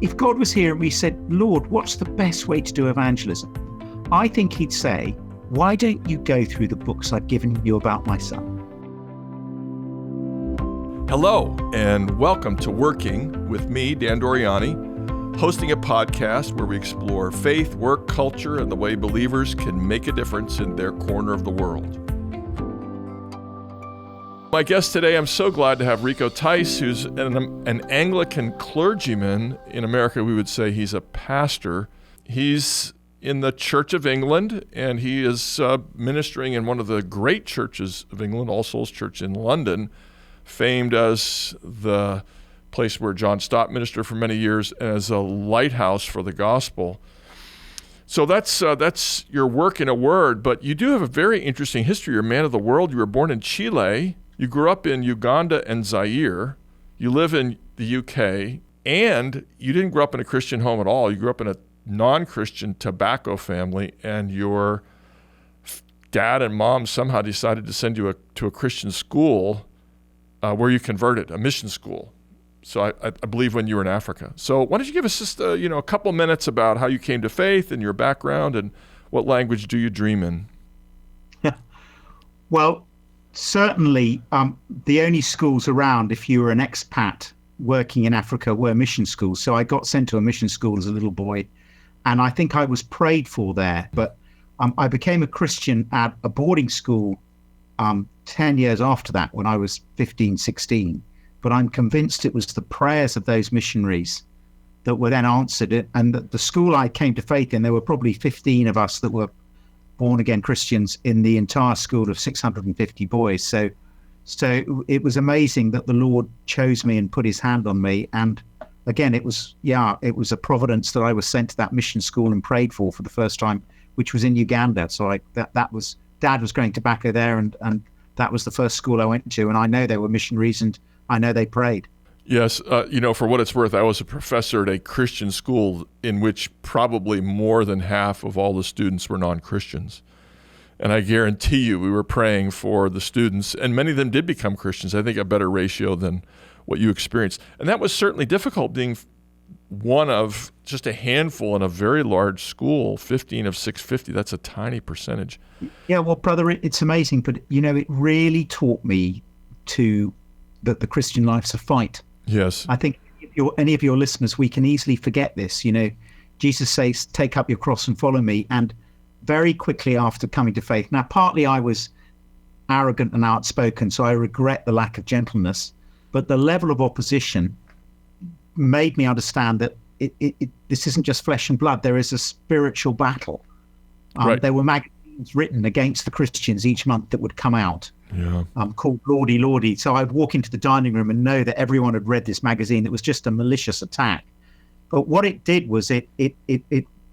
if God was here and we said, Lord, what's the best way to do evangelism? I think he'd say, why don't you go through the books I've given you about my son? Hello, and welcome to Working with me, Dan Doriani, hosting a podcast where we explore faith, work, culture, and the way believers can make a difference in their corner of the world. My guest today, I'm so glad to have Rico Tice, who's an Anglican clergyman. In America, we would say he's a pastor. He's in the Church of England, and he is ministering in one of the great churches of England, All Souls Church in London, famed as the place where John Stott ministered for many years as a lighthouse for the gospel. So that's your work in a word, but you do have a very interesting history. You're a man of the world. You were born in Chile. You grew up in Uganda and Zaire. You live in the UK, and you didn't grow up in a Christian home at all. You grew up in a non-Christian tobacco family, and your dad and mom somehow decided to send you to a Christian school where you converted, a mission school. So I believe when you were in Africa. So why don't you give us just a couple minutes about how you came to faith and your background, and what language do you dream in? Yeah. Well, certainly the only schools around, if you were an expat working in Africa, were mission schools. So I got sent to a mission school as a little boy, and I think I was prayed for there. But I became a Christian at a boarding school 10 years after that, when I was 15, 16. But I'm convinced it was the prayers of those missionaries that were then answered. And the school I came to faith in, there were probably 15 of us that were born-again Christians in the entire school of 650 boys. So it was amazing that the Lord chose me and put his hand on me. And again, it was a providence that I was sent to that mission school and prayed for the first time, which was in Uganda. So Dad was going tobacco there, and that was the first school I went to. And I know they were missionaries, and I know they prayed. Yes. For what it's worth, I was a professor at a Christian school in which probably more than half of all the students were non-Christians. And I guarantee you we were praying for the students, and many of them did become Christians. I think a better ratio than what you experienced. And that was certainly difficult, being one of just a handful in a very large school, 15 of 650. That's a tiny percentage. Yeah, well, brother, it's amazing. But, it really taught me that the Christian life's a fight. Yes. I think any of your listeners, we can easily forget this. Jesus says, take up your cross and follow me. And very quickly after coming to faith, now partly I was arrogant and outspoken, so I regret the lack of gentleness, but the level of opposition made me understand that this isn't just flesh and blood. There is a spiritual battle. Right. There were magazines written against the Christians each month that would come out. Yeah. Called Lordy Lordy. So I'd walk into the dining room and know that everyone had read this magazine. It was just a malicious attack. But what it did was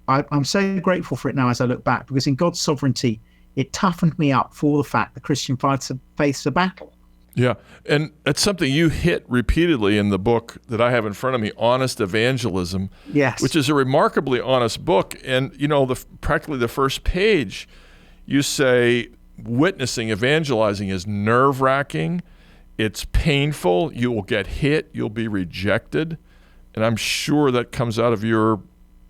I'm so grateful for it now as I look back, because in God's sovereignty, it toughened me up for the fact the Christian faith's a battle. Yeah, and that's something you hit repeatedly in the book that I have in front of me, Honest Evangelism, yes, which is a remarkably honest book. And, practically the first page, you say witnessing, evangelizing is nerve-wracking, it's painful, you will get hit, you'll be rejected. And I'm sure that comes out of your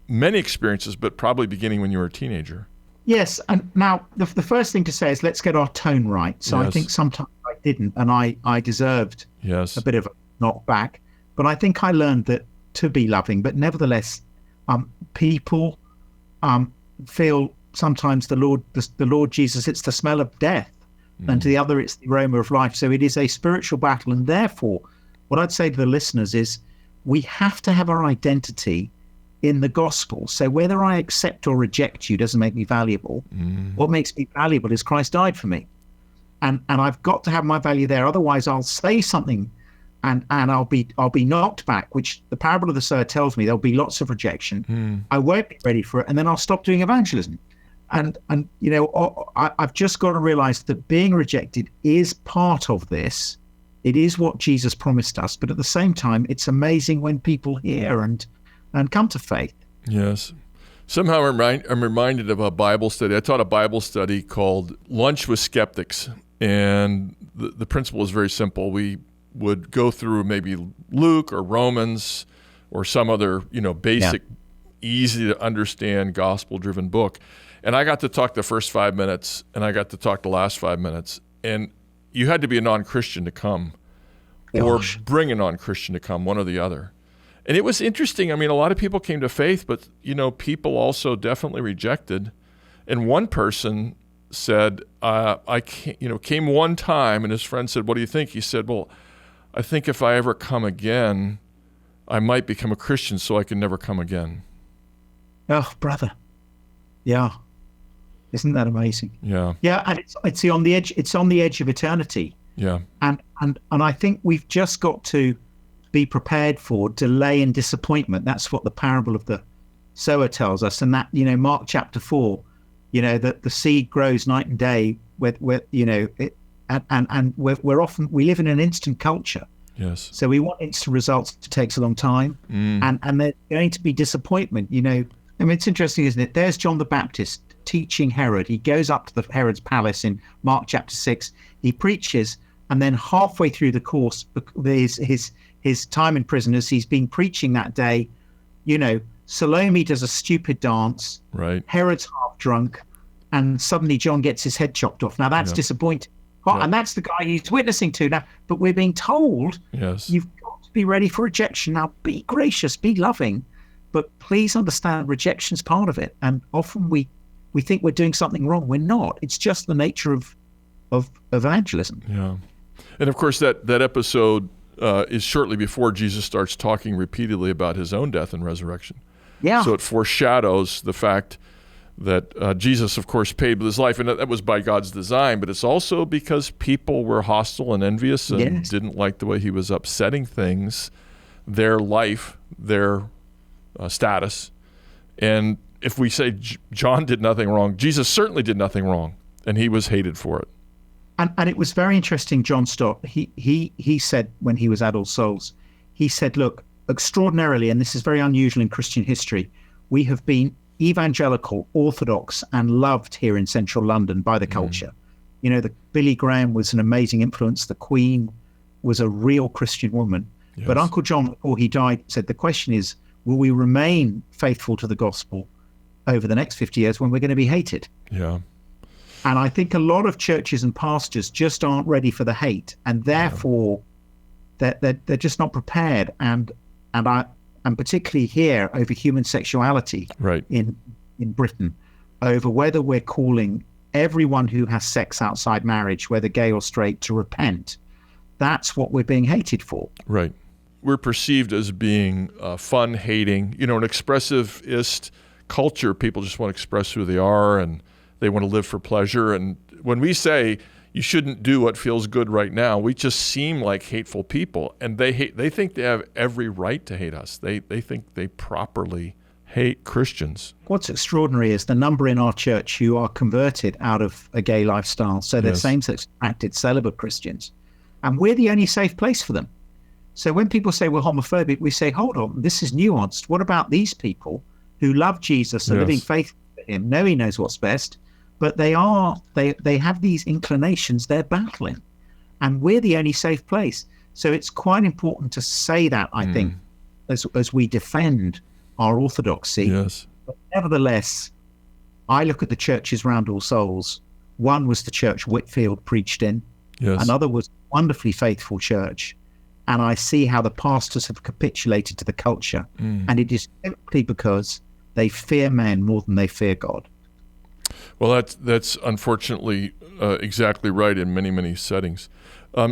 many experiences, but probably beginning when you were a teenager. Yes, and now the first thing to say is let's get our tone right. So yes. I think sometimes I didn't, and I deserved a bit of a knockback. But I think I learned that to be loving, but nevertheless, people feel sometimes the Lord Jesus, it's the smell of death, and to the other it's the aroma of life. So it is a spiritual battle, and therefore, what I'd say to the listeners is we have to have our identity in the gospel. So whether I accept or reject you doesn't make me valuable. What makes me valuable is Christ died for me. And I've got to have my value there. Otherwise I'll say something and I'll be knocked back, which the parable of the sower tells me there'll be lots of rejection. I won't be ready for it, and then I'll stop doing evangelism. And I've just got to realize that being rejected is part of this. It is what Jesus promised us, but at the same time, it's amazing when people hear and come to faith. Yes. Somehow I'm reminded of a Bible study. I taught a Bible study called Lunch with Skeptics, and the principle is very simple. We would go through maybe Luke or Romans, or some other, basic, easy to understand, gospel-driven book. And I got to talk the first 5 minutes, and I got to talk the last 5 minutes. And you had to be a non-Christian to come, or bring a non-Christian to come, one or the other. And it was interesting. I mean, a lot of people came to faith, but, people also definitely rejected. And one person said, I came one time, and his friend said, what do you think? He said, well, I think if I ever come again, I might become a Christian so I can never come again. Oh, brother. Yeah. Isn't that amazing? Yeah. Yeah, and it's on the edge. It's on the edge of eternity. Yeah. And I think we've just got to be prepared for delay and disappointment. That's what the parable of the sower tells us. And that, Mark chapter 4, that the seed grows night and day. We're often, we live in an instant culture. Yes. So we want instant results. It takes a long time, and there's going to be disappointment. It's interesting, isn't it? There's John the Baptist teaching Herod. He goes up to the Herod's palace in Mark chapter 6. He preaches, and then halfway through the course, his time in prison, as he's been preaching that day, Salome does a stupid dance. Right. Herod's half drunk, and suddenly John gets his head chopped off. Now that's disappointing. And that's the guy he's witnessing to now. But we're being told, you've got to be ready for rejection. Now, be gracious, be loving, but please understand rejection's part of it. And often we think we're doing something wrong. We're not. It's just the nature of evangelism. Yeah. And of course, that episode is shortly before Jesus starts talking repeatedly about his own death and resurrection. Yeah. So it foreshadows the fact that Jesus, of course, paid with his life, and that was by God's design, but it's also because people were hostile and envious and didn't like the way he was upsetting things, their life, their status. And if we say John did nothing wrong, Jesus certainly did nothing wrong, and he was hated for it. And it was very interesting, John Stott, he said when he was at All Souls, he said, look, extraordinarily, and this is very unusual in Christian history, we have been evangelical, orthodox, and loved here in central London by the culture. The Billy Graham was an amazing influence. The Queen was a real Christian woman. Yes. But Uncle John, before he died, said the question is, will we remain faithful to the gospel over the next 50 years when we're going to be hated? Yeah. And I think a lot of churches and pastors just aren't ready for the hate, and therefore they're just not prepared. And particularly here over human sexuality in Britain, over whether we're calling everyone who has sex outside marriage, whether gay or straight, to repent. That's what we're being hated for. Right. We're perceived as being fun, hating, an expressivist culture. People just want to express who they are, and they want to live for pleasure. And when we say you shouldn't do what feels good right now, we just seem like hateful people. And they think they have every right to hate us. They think they properly hate Christians. What's extraordinary is the number in our church who are converted out of a gay lifestyle. So they're same-sex attracted, celibate Christians. And we're the only safe place for them. So when people say we're homophobic, we say, hold on, this is nuanced. What about these people who love Jesus, are living faithful to him, know he knows what's best, but they have these inclinations they're battling, and we're the only safe place. So it's quite important to say that, I think, as we defend our orthodoxy. Yes. But nevertheless, I look at the churches round All Souls. One was the church Whitfield preached in. Yes. Another was a wonderfully faithful church. And I see how the pastors have capitulated to the culture. And it is simply because they fear men more than they fear God. Well, that's unfortunately exactly right in many, many settings.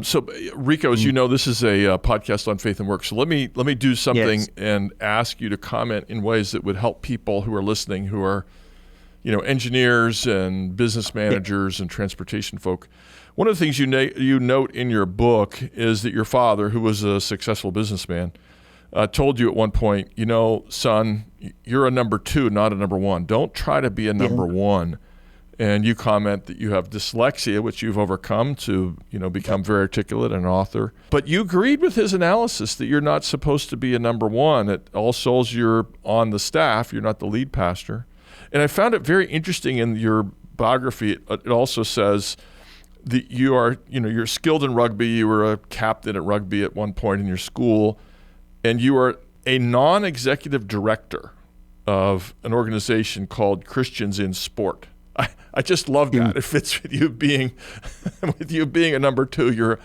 So, Rico, as you know, this is a podcast on faith and work. So let me do something and ask you to comment in ways that would help people who are listening, who are, engineers and business managers and transportation folk. One of the things you note in your book is that your father, who was a successful businessman, told you at one point, son, you're a number 2, not a number 1. Don't try to be a number 1. And you comment that you have dyslexia, which you've overcome to, become very articulate and an author. But you agreed with his analysis that you're not supposed to be a number 1. At All Souls, you're on the staff. You're not the lead pastor. And I found it very interesting in your biography. It also says that you are, you're skilled in rugby. You were a captain at rugby at one point in your school. And you are a non-executive director of an organization called Christians in Sport. I just love that. It fits with you being a number two. You're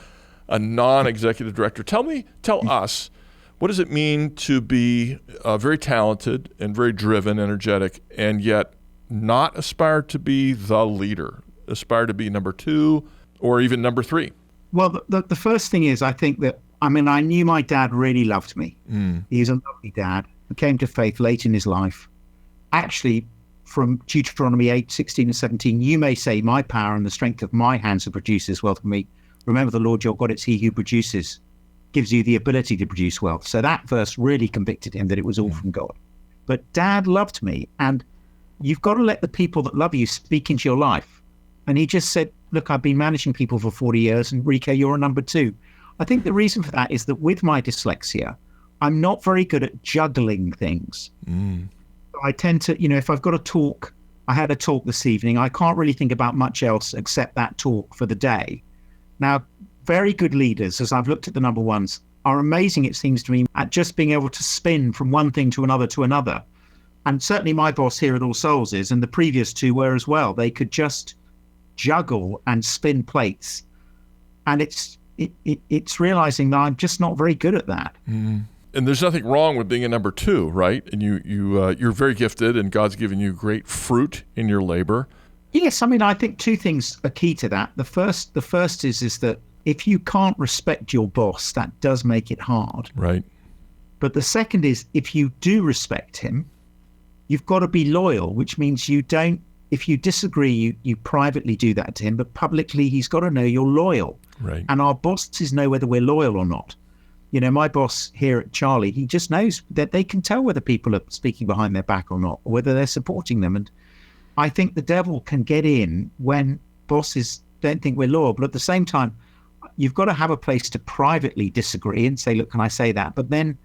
a non-executive director. Tell us, what does it mean to be very talented and very driven, energetic, and yet not aspire to be the leader, aspire to be number two or even number three? Well, the first thing is, I think that, I knew my dad really loved me. He's a lovely dad. He came to faith late in his life. Actually, from Deuteronomy 8, 16 and 17, you may say, my power and the strength of my hands have produced this wealth for me. Remember the Lord your God, it's he who produces, gives you the ability to produce wealth. So that verse really convicted him that it was all from God. But Dad loved me, and you've got to let the people that love you speak into your life. And he just said, look, I've been managing people for 40 years, and Rico, you're a number two. I think the reason for that is that with my dyslexia, I'm not very good at juggling things. I tend to, if I've got a talk, I had a talk this evening, I can't really think about much else except that talk for the day. Now, very good leaders, as I've looked at the number ones, are amazing, it seems to me, at just being able to spin from one thing to another. And certainly my boss here at All Souls is, and the previous two were as well. They could just juggle and spin plates. And it's realizing that I'm just not very good at that. And there's nothing wrong with being a number two, right? And you're very gifted, and God's given you great fruit in your labor. Yes, I think two things are key to that. The first is that if you can't respect your boss, that does make it hard. Right. But the second is, if you do respect him, you've got to be loyal, which means you don't. If you disagree, you privately do that to him, but publicly he's got to know you're loyal. Right. And our bosses know whether we're loyal or not. My boss here at Charlie, he just knows that they can tell whether people are speaking behind their back or not, or whether they're supporting them. And I think the devil can get in when bosses don't think we're loyal. But at the same time, you've got to have a place to privately disagree and say, look, can I say that? But then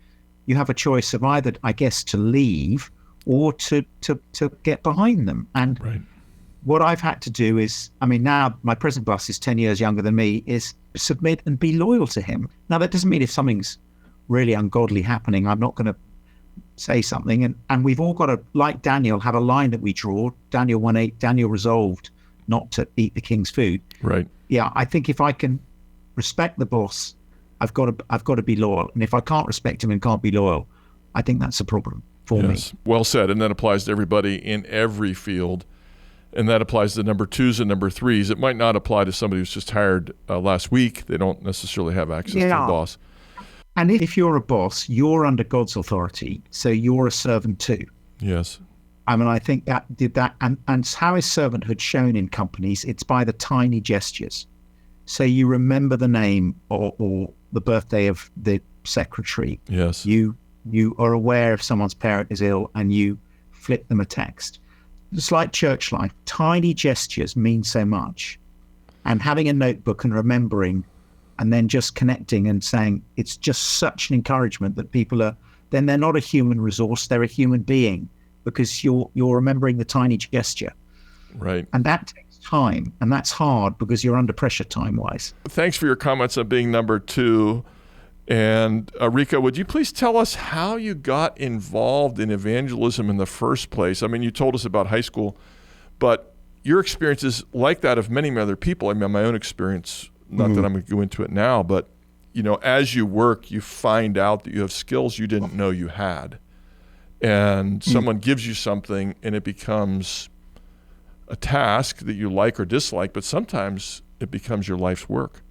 you have a choice of either, I guess, to leave or to get behind them. And right. What I've had to do is, now my present boss is 10 years younger than me, is submit and be loyal to him. Now, that doesn't mean if something's really ungodly happening, I'm not going to say something. And we've all got to, like Daniel, have a line that we draw. Daniel 1:8, Daniel resolved not to eat the king's food. Right. Yeah, I think if I can respect the boss, I've got to be loyal. And if I can't respect him and can't be loyal, I think that's a problem for me. Well said. And that applies to everybody in every field. And that applies to number twos and number threes. It might not apply to somebody who's just hired last week. They don't necessarily have access to the boss. And if you're a boss, you're under God's authority, so you're a servant too. Yes. I think that did that. And how is servanthood shown in companies? It's by the tiny gestures. So you remember the name or the birthday of the secretary. Yes. You are aware if someone's parent is ill and you flip them a text. It's like church life. Tiny gestures mean so much. And having a notebook and remembering and then just connecting and saying, it's just such an encouragement that people are, then they're not a human resource, they're a human being, because you're remembering the tiny gesture. Right. And that takes time, and that's hard because you're under pressure time-wise. Thanks for your comments on being number two. And Rico, would you please tell us how you got involved in evangelism in the first place? You told us about high school, but your experience is like that of many other people. My own experience, not that I'm going to go into it now, but as you work, you find out that you have skills you didn't know you had. And someone gives you something and it becomes a task that you like or dislike, but sometimes it becomes your life's work.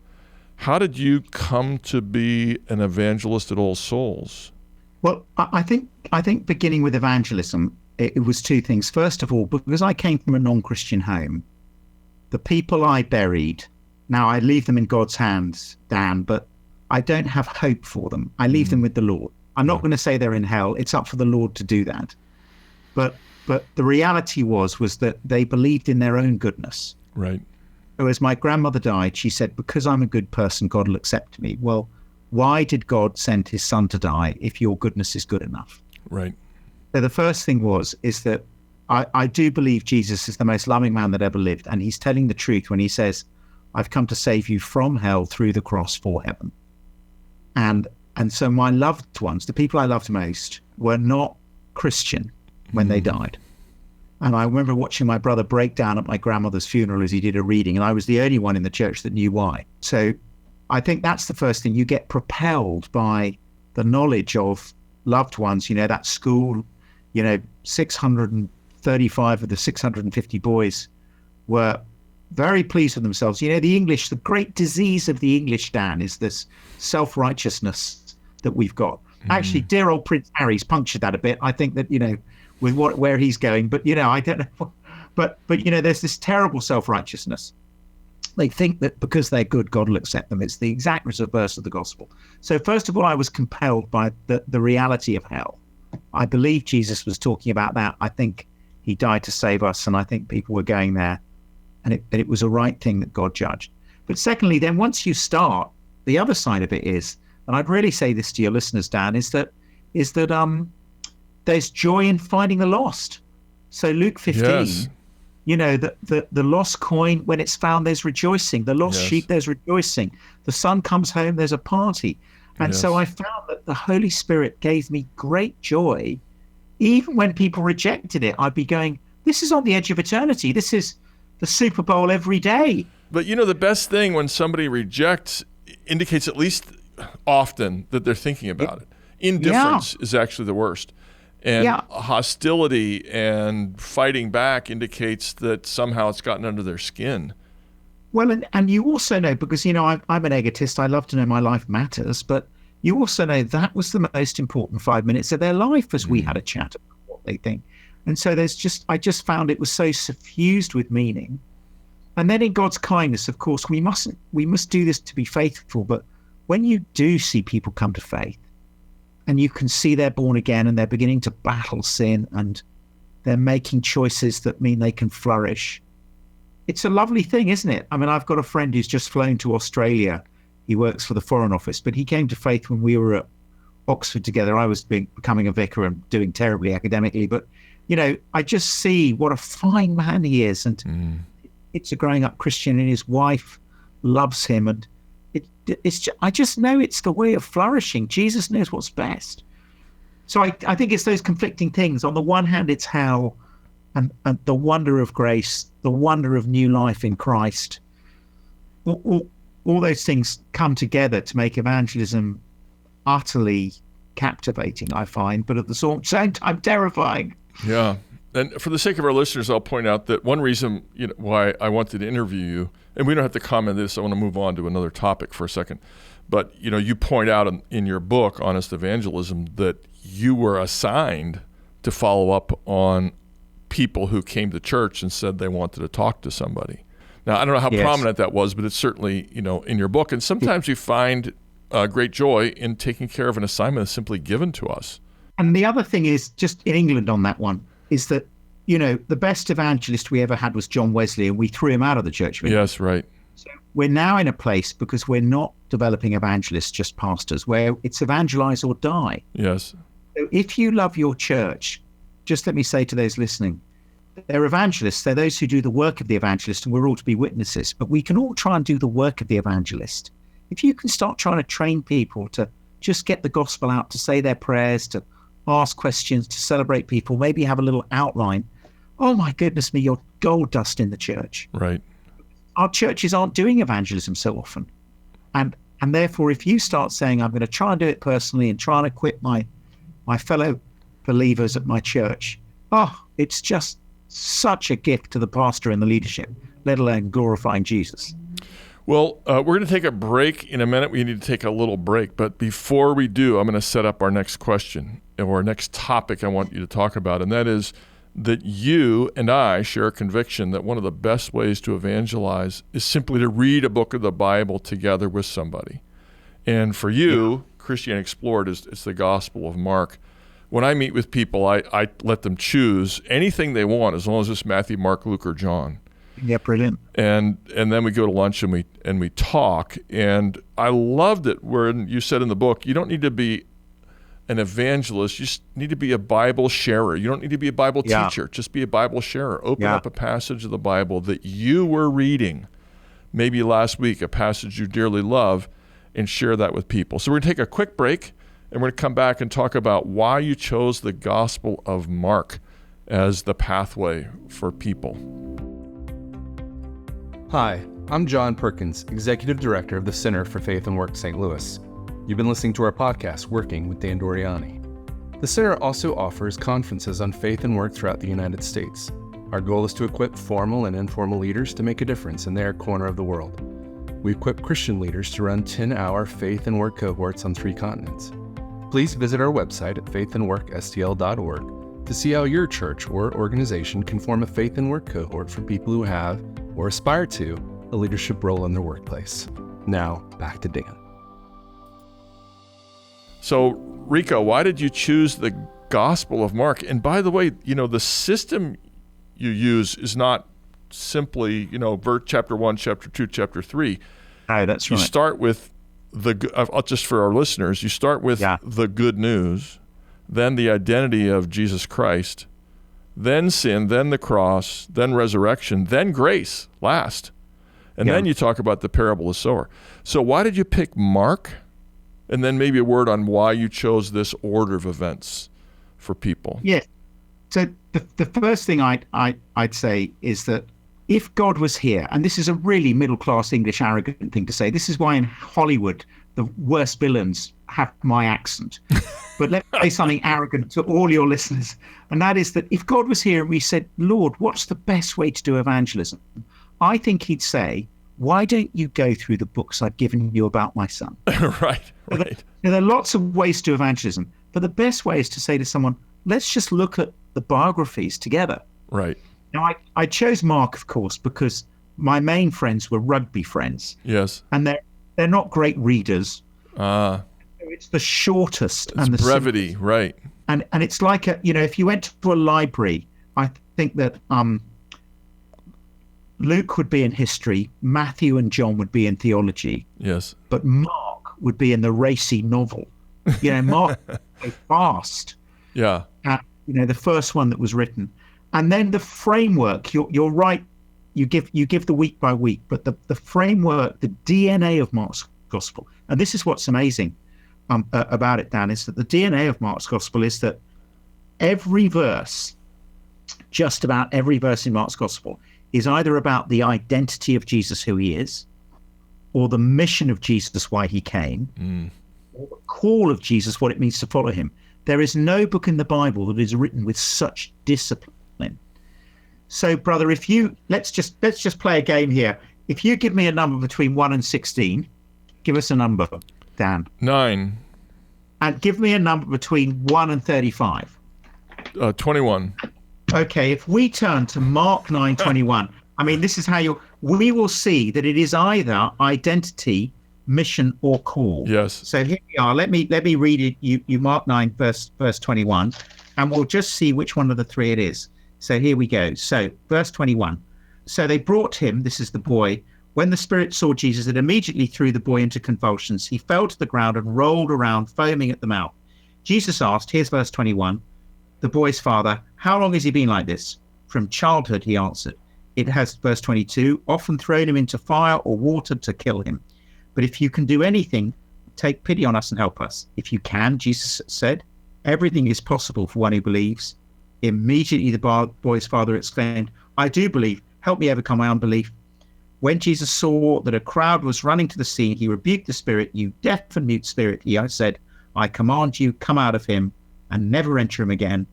How did you come to be an evangelist at All Souls? Well, I think beginning with evangelism, it was two things. First of all, because I came from a non-Christian home, the people I buried, now I leave them in God's hands, Dan, but I don't have hope for them. I leave them with the Lord. I'm not going to say they're in hell. It's up for the Lord to do that. But the reality was that they believed in their own goodness. Right. So as my grandmother died, she said, because I'm a good person, God will accept me. Well, why did God send his son to die if your goodness is good enough? Right. So the first thing is that I do believe Jesus is the most loving man that ever lived. And he's telling the truth when he says, I've come to save you from hell through the cross for heaven. And And so my loved ones, the people I loved most, were not Christian when they died. And I remember watching my brother break down at my grandmother's funeral as he did a reading, and I was the only one in the church that knew why. So I think that's the first thing. You get propelled by the knowledge of loved ones. That school, 635 of the 650 boys were very pleased with themselves. The great disease of the English, Dan, is this self-righteousness that we've got. Actually, dear old Prince Harry's punctured that a bit. I think that, with where he's going, but, I don't know. But, there's this terrible self-righteousness. They think that because they're good, God will accept them. It's the exact reverse of the gospel. So first of all, I was compelled by the reality of hell. I believe Jesus was talking about that. I think he died to save us, and I think people were going there, and it was a right thing that God judged. But secondly, then once you start, the other side of it is, and I'd really say this to your listeners, Dan, is that there's joy in finding the lost. So Luke 15, yes. The lost coin, when it's found, there's rejoicing. The lost sheep, there's rejoicing. The son comes home, there's a party. And so I found that the Holy Spirit gave me great joy. Even when people rejected it, I'd be going, this is on the edge of eternity. This is the Super Bowl every day. But the best thing when somebody rejects indicates, at least often, that they're thinking about it. Indifference is actually the worst. And hostility and fighting back indicates that somehow it's gotten under their skin. Well, and you also know, because, I'm an egotist, I love to know my life matters, but you also know that was the most important 5 minutes of their life as we had a chat about what they think. And so I just found it was so suffused with meaning. And then in God's kindness, of course, we must do this to be faithful. But when you do see people come to faith, and you can see they're born again and they're beginning to battle sin and they're making choices that mean they can flourish, it's a lovely thing, isn't it? I mean, I've got a friend who's just flown to Australia. He works for the Foreign Office, but he came to faith when we were at Oxford together. I was becoming a vicar and doing terribly academically, but, I just see what a fine man he is. And it's a growing up Christian, and his wife loves him. And I just know it's the way of flourishing. Jesus knows what's best. So I think it's those conflicting things. On the one hand, it's hell and the wonder of grace, the wonder of new life in Christ. All those things come together to make evangelism utterly captivating, I find, but at the same time terrifying. Yeah. And for the sake of our listeners, I'll point out that one reason why I wanted to interview you, and we don't have to comment on this, I want to move on to another topic for a second, but you point out in your book, Honest Evangelism, that you were assigned to follow up on people who came to church and said they wanted to talk to somebody. Now, I don't know how prominent that was, but it's certainly, in your book. And sometimes you find great joy in taking care of an assignment that's simply given to us. And the other thing is, just in England on that one, is that, the best evangelist we ever had was John Wesley, and we threw him out of the Church of England. Yes, right. So we're now in a place, because we're not developing evangelists, just pastors, where it's evangelize or die. Yes. So if you love your church, just let me say to those listening, they're evangelists. They're those who do the work of the evangelist, and we're all to be witnesses. But we can all try and do the work of the evangelist. If you can start trying to train people to just get the gospel out, to say their prayers, to ask questions, to celebrate people, maybe have a little outline. Oh my goodness me, you're gold dust in the church. Right. Our churches aren't doing evangelism so often. And therefore, if you start saying, I'm going to try and do it personally and try and equip my fellow believers at my church, it's just such a gift to the pastor and the leadership, let alone glorifying Jesus. Well, we're going to take a break in a minute. We need to take a little break. But before we do, I'm going to set up our next question, or our next topic I want you to talk about, and that is that you and I share a conviction that one of the best ways to evangelize is simply to read a book of the Bible together with somebody. And for you, Christianity Explored is the Gospel of Mark. When I meet with people, I let them choose anything they want, as long as it's Matthew, Mark, Luke, or John. Yeah, brilliant. And then we go to lunch and we talk. And I loved it when you said in the book, you don't need to be an evangelist, you just need to be a Bible sharer. You don't need to be a Bible teacher, just be a Bible sharer. Open up a passage of the Bible that you were reading, maybe last week, a passage you dearly love, and share that with people. So we're going to take a quick break, and we're going to come back and talk about why you chose the Gospel of Mark as the pathway for people. Hi, I'm John Perkins, Executive Director of the Center for Faith and Work St. Louis. You've been listening to our podcast, Working with Dan Doriani. The Center also offers conferences on faith and work throughout the United States. Our goal is to equip formal and informal leaders to make a difference in their corner of the world. We equip Christian leaders to run 10-hour faith and work cohorts on 3 continents. Please visit our website at faithandworkstl.org to see how your church or organization can form a faith and work cohort for people who have, or aspire to, a leadership role in their workplace. Now, back to Dan. So, Rico, why did you choose the Gospel of Mark? And by the way, the system you use is not simply, chapter 1, chapter 2, chapter 3. Oh, that's right. You start with just for our listeners, you start with the good news, then the identity of Jesus Christ, then sin, then the cross, then resurrection, then grace last. And then you talk about the parable of the sower. So why did you pick Mark? And then maybe a word on why you chose this order of events for people. Yes. So the first thing I'd say is that if God was here, and this is a really middle-class English arrogant thing to say, this is why in Hollywood the worst villains have my accent. But let me say something arrogant to all your listeners, and that is that if God was here and we said, Lord, what's the best way to do evangelism? I think he'd say, why don't you go through the books I've given you about my son? Right. There are lots of ways to do evangelism, but the best way is to say to someone, let's just look at the biographies together. Right. Now, I chose Mark, of course, because my main friends were rugby friends. Yes. And they're not great readers. It's the shortest. It's and the brevity, simplest. Right. And it's like, if you went to a library, I think that Luke would be in history, Matthew and John would be in theology. Yes. But Mark would be in the racy novel. Mark is fast. Yeah. The first one that was written. And then the framework, you're right, you give the week by week, but the framework, the DNA of Mark's gospel, and this is what's amazing about it, Dan, is that the DNA of Mark's gospel is that every verse, just about every verse in Mark's gospel, is either about the identity of Jesus, who he is, or the mission of Jesus, why he came, or the call of Jesus, what it means to follow him. There is no book in the Bible that is written with such discipline. So, brother, let's just play a game here. If you give me a number between 1 and 16, give us a number, Dan. 9. And give me a number between 1 and 35. 21. Okay, if we turn to Mark 9:21, this is how we will see that it is either identity, mission, or call. Yes. So here we are. Let me read it. You Mark 9 verse 21, and we'll just see which one of the 3 it is. So here we go. So verse 21. So they brought him, this is the boy, when the spirit saw Jesus, it immediately threw the boy into convulsions. He fell to the ground and rolled around, foaming at the mouth. Jesus asked, here's verse 21, the boy's father, how long has he been like this? From childhood, he answered. It has, verse 22, often thrown him into fire or water to kill him. But if you can do anything, take pity on us and help us. If you can, Jesus said, everything is possible for one who believes. Immediately the boy's father exclaimed, I do believe, help me overcome my unbelief. When Jesus saw that a crowd was running to the scene, he rebuked the spirit. You deaf and mute spirit, he said, I command you, come out of him and never enter him again.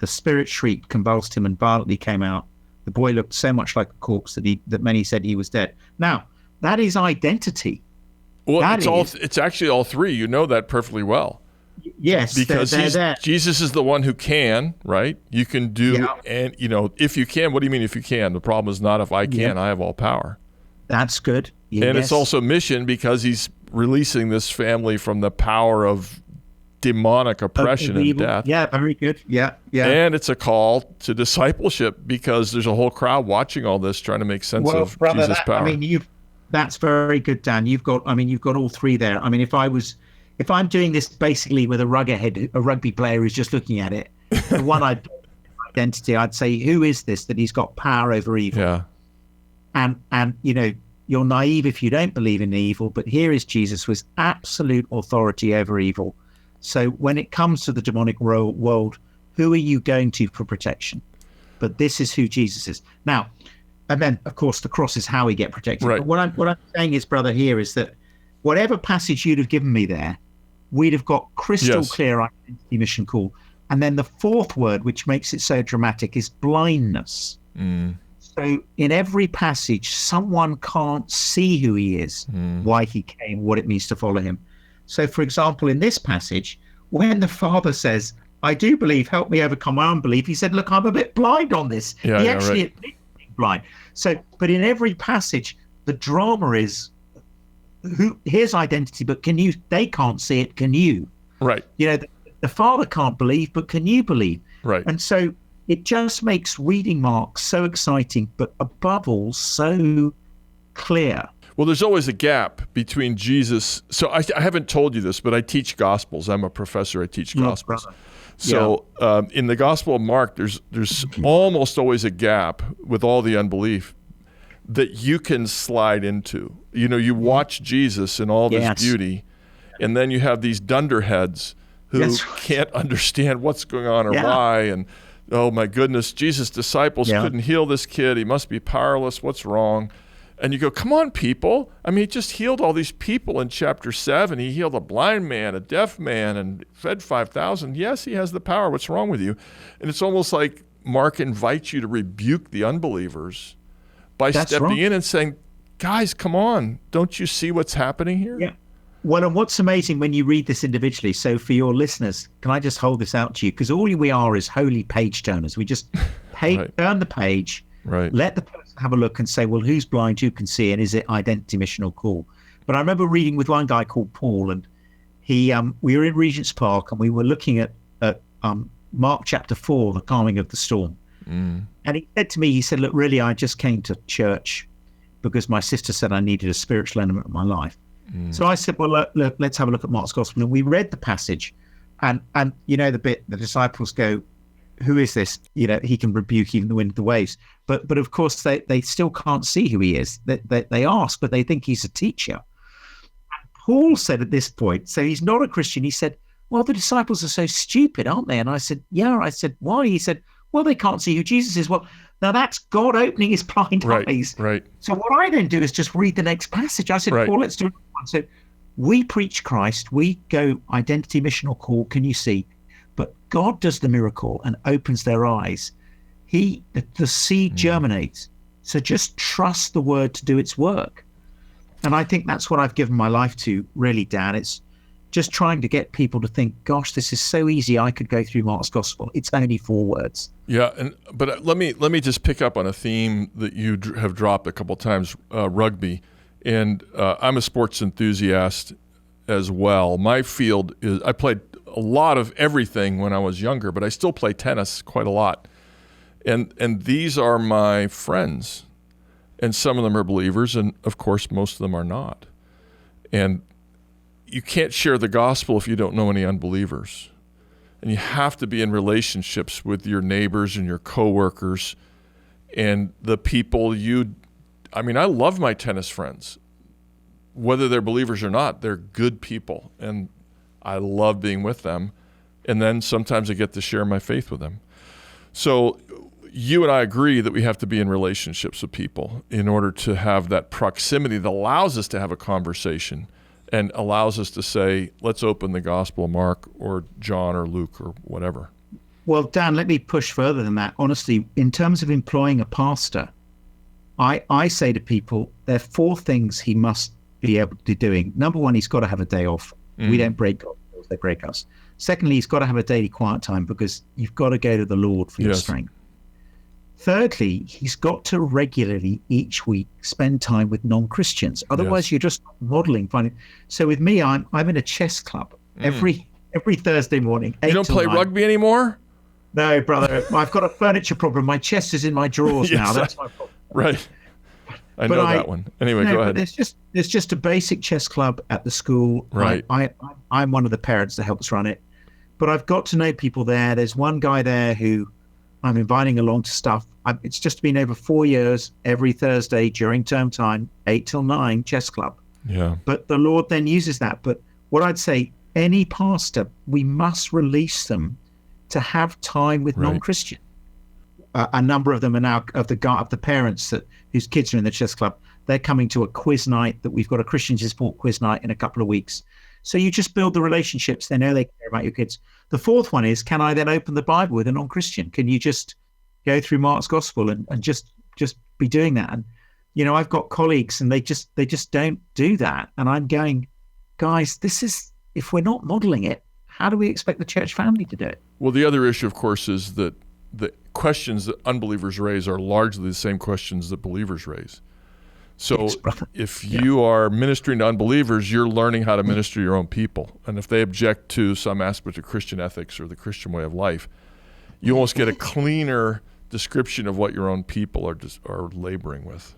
The spirit shrieked, convulsed him, and violently came out. The boy looked so much like a corpse that many said he was dead. Now, that is identity. Well, it's actually all 3. You know that perfectly well. Yes, because Jesus is the one who can, right? You can do, and if you can. What do you mean if you can? The problem is not if I can. I have all power. That's good. And it's also mission because he's releasing this family from the power of demonic oppression and death. Yeah, very good. Yeah. And it's a call to discipleship because there's a whole crowd watching all this, trying to make sense of Jesus' power. That's very good, Dan. You've got all 3 there. If I'm doing this basically with a rugby player who's just looking at it, the one identity, I'd say, who is this that he's got power over evil? Yeah. And you're naive if you don't believe in evil, but here is Jesus with absolute authority over evil. So when it comes to the demonic world, who are you going to for protection? But this is who Jesus is. Now, and then, of course, the cross is how we get protected. Right. But what I'm saying is, brother, here is that whatever passage you'd have given me there, we'd have got crystal clear identity, mission, call. And then the fourth word, which makes it so dramatic, is blindness. So in every passage, someone can't see who he is, why he came, what it means to follow him. So, for example, in this passage, when the Father says, I do believe, help me overcome my unbelief, he said, look, I'm a bit blind on this. He actually admitted being blind. So, but in every passage, the drama is his identity, but they can't see it, can you? Right. The Father can't believe, but can you believe? Right. And so it just makes reading Mark so exciting, but above all, so clear. Well, there's always a gap between Jesus. So I haven't told you this, but I teach Gospels. I'm a professor. I teach Gospels. So in the Gospel of Mark, there's almost always a gap with all the unbelief that you can slide into. You watch Jesus in all this beauty, and then you have these dunderheads who can't understand what's going on or why. And, oh, my goodness, Jesus' disciples couldn't heal this kid. He must be powerless. What's wrong? And you go, come on, people. I mean, he just healed all these people in chapter 7. He healed a blind man, a deaf man, and fed 5,000. Yes, he has the power. What's wrong with you? And it's almost like Mark invites you to rebuke the unbelievers by stepping in and saying, guys, come on. Don't you see what's happening here? Yeah. Well, and what's amazing when you read this individually, so for your listeners, can I just hold this out to you? Because all we are is holy page turners. We just turn the page, let the person have a look and say, well, who's blind, who can see, and is it identity, mission, or call? But I remember reading with one guy called Paul, and we were in Regent's Park, and we were looking at Mark chapter 4, the calming of the storm. And he said to me, he said, look, really, I just came to church because my sister said I needed a spiritual element of my life. So I said, well, look, let's have a look at Mark's Gospel. And we read the passage, and the bit the disciples go, who is this? He can rebuke even the wind and the waves. But of course, they still can't see who he is. They ask, but they think he's a teacher. And Paul said at this point, so he's not a Christian. He said, well, the disciples are so stupid, aren't they? And I said, yeah. I said, why? He said, well, they can't see who Jesus is. Well, now that's God opening his blind eyes. Right. So what I then do is just read the next passage. I said, Paul, let's do it. So we preach Christ. We go identity, mission, or call. Can you see? But God does the miracle and opens their eyes. The seed germinates. So just trust the word to do its work. And I think that's what I've given my life to, really, Dan. It's just trying to get people to think, gosh, this is so easy. I could go through Mark's Gospel. It's only 4 words. Yeah, but let me just pick up on a theme that you have dropped a couple of times, rugby. And I'm a sports enthusiast as well. My field is, I played a lot of everything when I was younger, but I still play tennis quite a lot. And these are my friends. And some of them are believers, and of course, most of them are not. And you can't share the gospel if you don't know any unbelievers. And you have to be in relationships with your neighbors and your coworkers and the people I love my tennis friends. Whether they're believers or not, they're good people, and I love being with them. And then sometimes I get to share my faith with them. So you and I agree that we have to be in relationships with people in order to have that proximity that allows us to have a conversation and allows us to say, let's open the Gospel of Mark or John or Luke or whatever. Well, Dan, let me push further than that. Honestly, in terms of employing a pastor, I say to people, there are 4 things he must be able to be doing. Number 1, he's got to have a day off. We don't break God, they break us. Secondly, he's got to have a daily quiet time because you've got to go to the Lord for your strength. Thirdly, he's got to regularly each week spend time with non-Christians. Otherwise, you're just modeling. So with me, I'm in a chess club every Thursday morning. You don't play rugby anymore? No, brother. I've got a furniture problem. My chest is in my drawers now. That's my problem. Right. I know that one. Anyway, go ahead. There's just a basic chess club at the school. Right. I'm one of the parents that helps run it. But I've got to know people there. There's one guy there who I'm inviting along to stuff. It's just been over 4 years, every Thursday during term time, 8 till 9, chess club. Yeah. But the Lord then uses that. But what I'd say, any pastor, we must release them to have time with non-Christian. A number of them are now of the parents whose kids are in the chess club. They're coming to a quiz night that we've got a Christian support quiz night in a couple of weeks. So you just build the relationships. They know they care about your kids. The fourth one is, can I then open the Bible with a non-Christian? Can you just go through Mark's gospel and just be doing that? And, you know, I've got colleagues and they just don't do that. And I'm going, guys, this is, if we're not modeling it, how do we expect the church family to do it? Well, the other issue, of course, is that the questions that unbelievers raise are largely the same questions that believers raise. So if you are ministering to unbelievers, you're learning how to minister to your own people. And if they object to some aspect of Christian ethics or the Christian way of life, you almost get a cleaner description of what your own people are laboring with.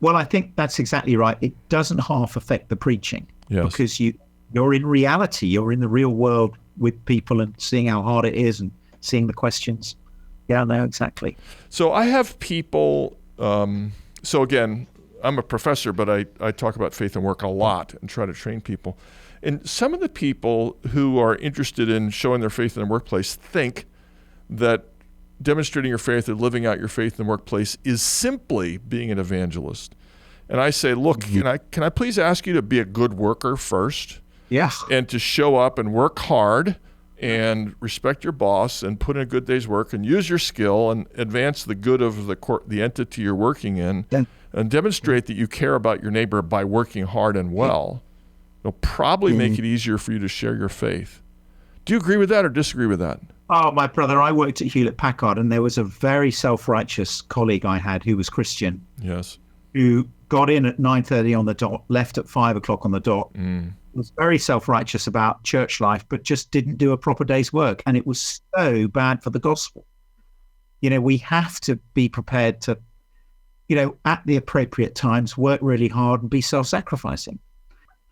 Well, I think that's exactly right. It doesn't half affect the preaching. Yes. Because you're in reality, you're in the real world with people and seeing how hard it is and seeing the questions. Yeah, no, exactly. So I have people, so again, I'm a professor, but I talk about faith and work a lot and try to train people. And some of the people who are interested in showing their faith in the workplace think that demonstrating your faith or living out your faith in the workplace is simply being an evangelist. And I say, look, can I please ask you to be a good worker first? Yeah. And to show up and work hard and respect your boss and put in a good day's work and use your skill and advance the good of the entity you're working in and demonstrate that you care about your neighbor by working hard and well. It'll probably make it easier for you to share your faith. Do you agree with that or disagree with that? Oh, my brother, I worked at Hewlett-Packard and there was a very self-righteous colleague I had who was Christian. Yes. Who got in at 9:30 on the dot, left at 5 o'clock on the dot. Was very self-righteous about church life, but just didn't do a proper day's work. And it was so bad for the gospel. You know, we have to be prepared to, you know, at the appropriate times, work really hard and be self-sacrificing.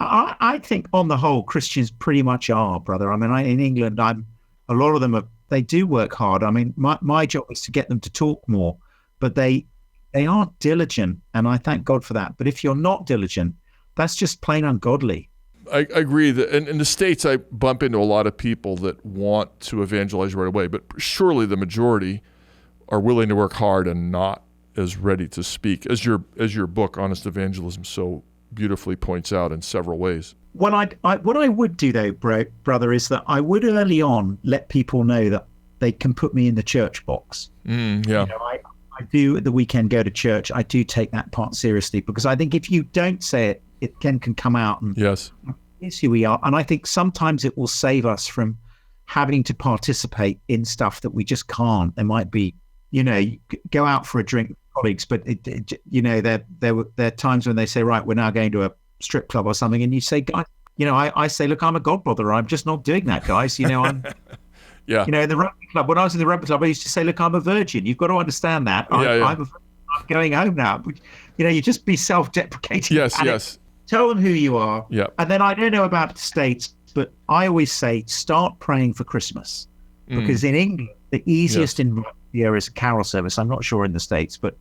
I think on the whole, Christians pretty much are, brother. I mean, in England, a lot of them they do work hard. I mean, my job is to get them to talk more, but they are diligent, and I thank God for that. But if you're not diligent, that's just plain ungodly. I agree that in the States, I bump into a lot of people that want to evangelize right away, but surely the majority are willing to work hard and not as ready to speak, as your book, Honest Evangelism, so beautifully points out in several ways. What I would do, though, brother, is that I would early on let people know that they can put me in the church box. Yeah. You know, I do at the weekend go to church. I do take that part seriously because I think if you don't say it, it can come out and yes, here's who we are. And I think sometimes it will save us from having to participate in stuff that we just can't. There might be, you know, you go out for a drink with colleagues, but you know, there are times when they say, right, we're now going to a strip club or something, and you say, guys, you know, I say, look, I'm a God brother. I'm just not doing that, guys. You know, I'm. Yeah. You know, in the rugby club, when I was in the rugby club, I used to say, look, I'm a virgin. You've got to understand that. I'm going home now. You know, you just be self-deprecating. Yes. Tell them who you are. Yeah. And then I don't know about the States, but I always say, start praying for Christmas. Because in England, the easiest in the year is a carol service. I'm not sure in the States, but,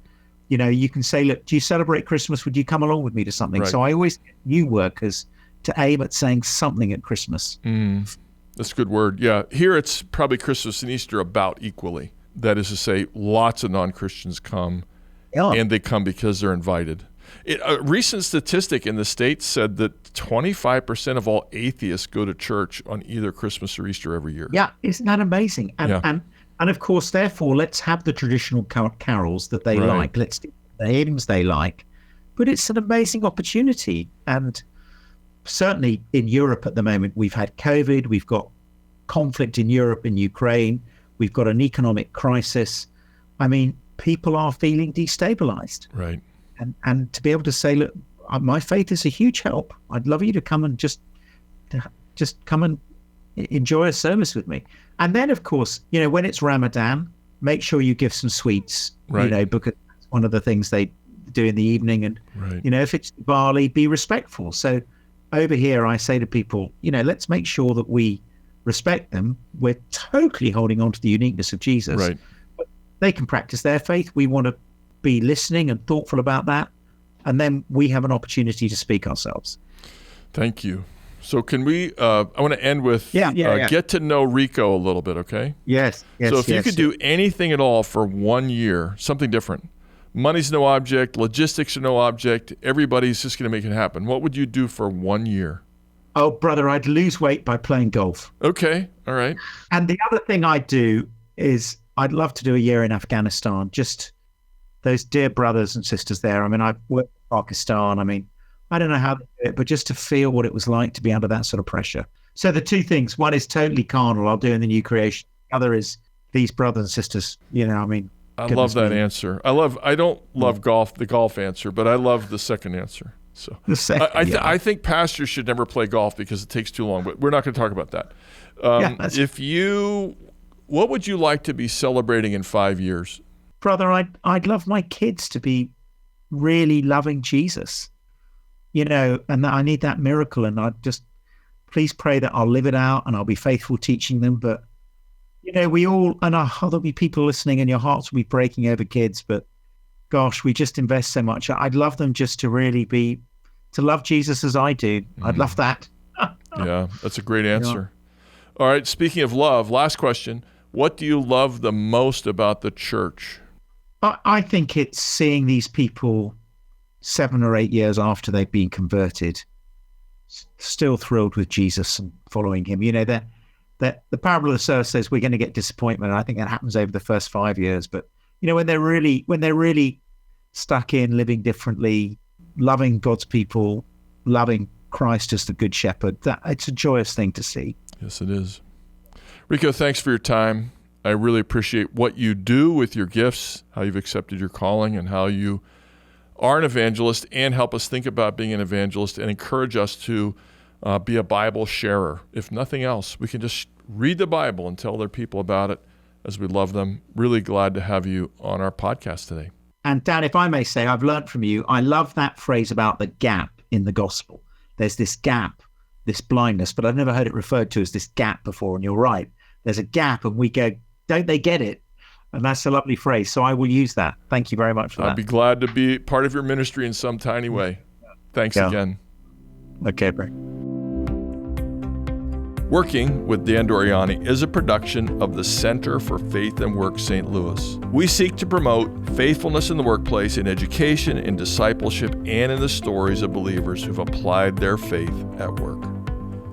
you know, you can say, look, do you celebrate Christmas? Would you come along with me to something? Right. So I always get new workers to aim at saying something at Christmas. That's a good word. Yeah. Here it's probably Christmas and Easter about equally. That is to say, lots of non-Christians come, and they come because they're invited. A recent statistic in the States said that 25% of all atheists go to church on either Christmas or Easter every year. Yeah, isn't that amazing? And of course, therefore, let's have the traditional carols that they like. Let's do the hymns they like. But it's an amazing opportunity. And certainly in Europe at the moment, we've had COVID, we've got conflict in Europe, in Ukraine, we've got an economic crisis. I mean, people are feeling destabilized. Right. And to be able to say, look, my faith is a huge help. I'd love you to come and just come and enjoy a service with me. And then, of course, you know, when it's Ramadan, make sure you give some sweets, you know, because that's one of the things they do in the evening. And, you know, if it's Bali, be respectful. So over here, I say to people, you know, let's make sure that we respect them. We're totally holding on to the uniqueness of Jesus. Right. they can practice their faith. We want to be listening and thoughtful about that. And then we have an opportunity to speak ourselves. Thank you. So can we, I want to end with get to know Rico a little bit, okay? Yes. So if you could do anything at all for 1 year, something different, money's no object, logistics are no object, everybody's just going to make it happen, what would you do for 1 year? Oh, brother, I'd lose weight by playing golf. Okay, all right. And the other thing I'd do is I'd love to do a year in Afghanistan, just those dear brothers and sisters there. I mean, I've worked in Pakistan. I mean, I don't know how to do it, but just to feel what it was like to be under that sort of pressure. So the two things, one is totally carnal, I'll do in the new creation. The other is these brothers and sisters, I mean. I love that answer. I don't love the golf answer, but I love the second answer. So the second, I think pastors should never play golf because it takes too long, but we're not going to talk about that. What would you like to be celebrating in 5 years? Brother, I'd love my kids to be really loving Jesus. And that I need that miracle, and I just please pray that I'll live it out and I'll be faithful teaching them. But we all, and there'll be people listening, and your hearts will be breaking over kids. But gosh, we just invest so much. I'd love them just to really to love Jesus as I do. I'd love that. Yeah, that's a great answer. All right, speaking of love, last question: what do you love the most about the church? I think it's seeing these people 7 or 8 years after they've been converted, still thrilled with Jesus and following him. That the parable of the sower says we're going to get disappointment. And I think that happens over the first 5 years. But when they're really stuck in, living differently, loving God's people, loving Christ as the good shepherd, that it's a joyous thing to see. Yes, it is. Rico, thanks for your time. I really appreciate what you do with your gifts, how you've accepted your calling, and how you are an evangelist, and help us think about being an evangelist and encourage us to be a Bible sharer. If nothing else, we can just read the Bible and tell other people about it as we love them. Really glad to have you on our podcast today. And Dan, if I may say, I've learned from you, I love that phrase about the gap in the gospel. There's this gap, this blindness, but I've never heard it referred to as this gap before. And you're right. There's a gap, and we go, don't they get it? And that's a lovely phrase. So I will use that. Thank you very much for that. I'd be glad to be part of your ministry in some tiny way. Thanks again. Okay, Brett. Working with Dan Doriani is a production of the Center for Faith and Work St. Louis. We seek to promote faithfulness in the workplace, in education, in discipleship, and in the stories of believers who've applied their faith at work.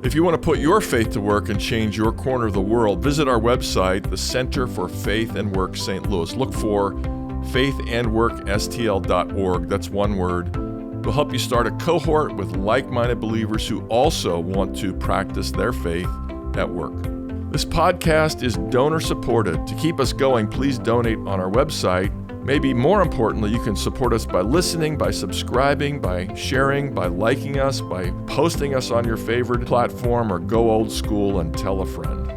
If you want to put your faith to work and change your corner of the world, visit our website, the Center for Faith and Work St. Louis. Look for faithandworkstl.org. That's one word. We'll help you start a cohort with like-minded believers who also want to practice their faith at work. This podcast is donor-supported. To keep us going, please donate on our website. Maybe more importantly, you can support us by listening, by subscribing, by sharing, by liking us, by posting us on your favorite platform, or go old school and tell a friend.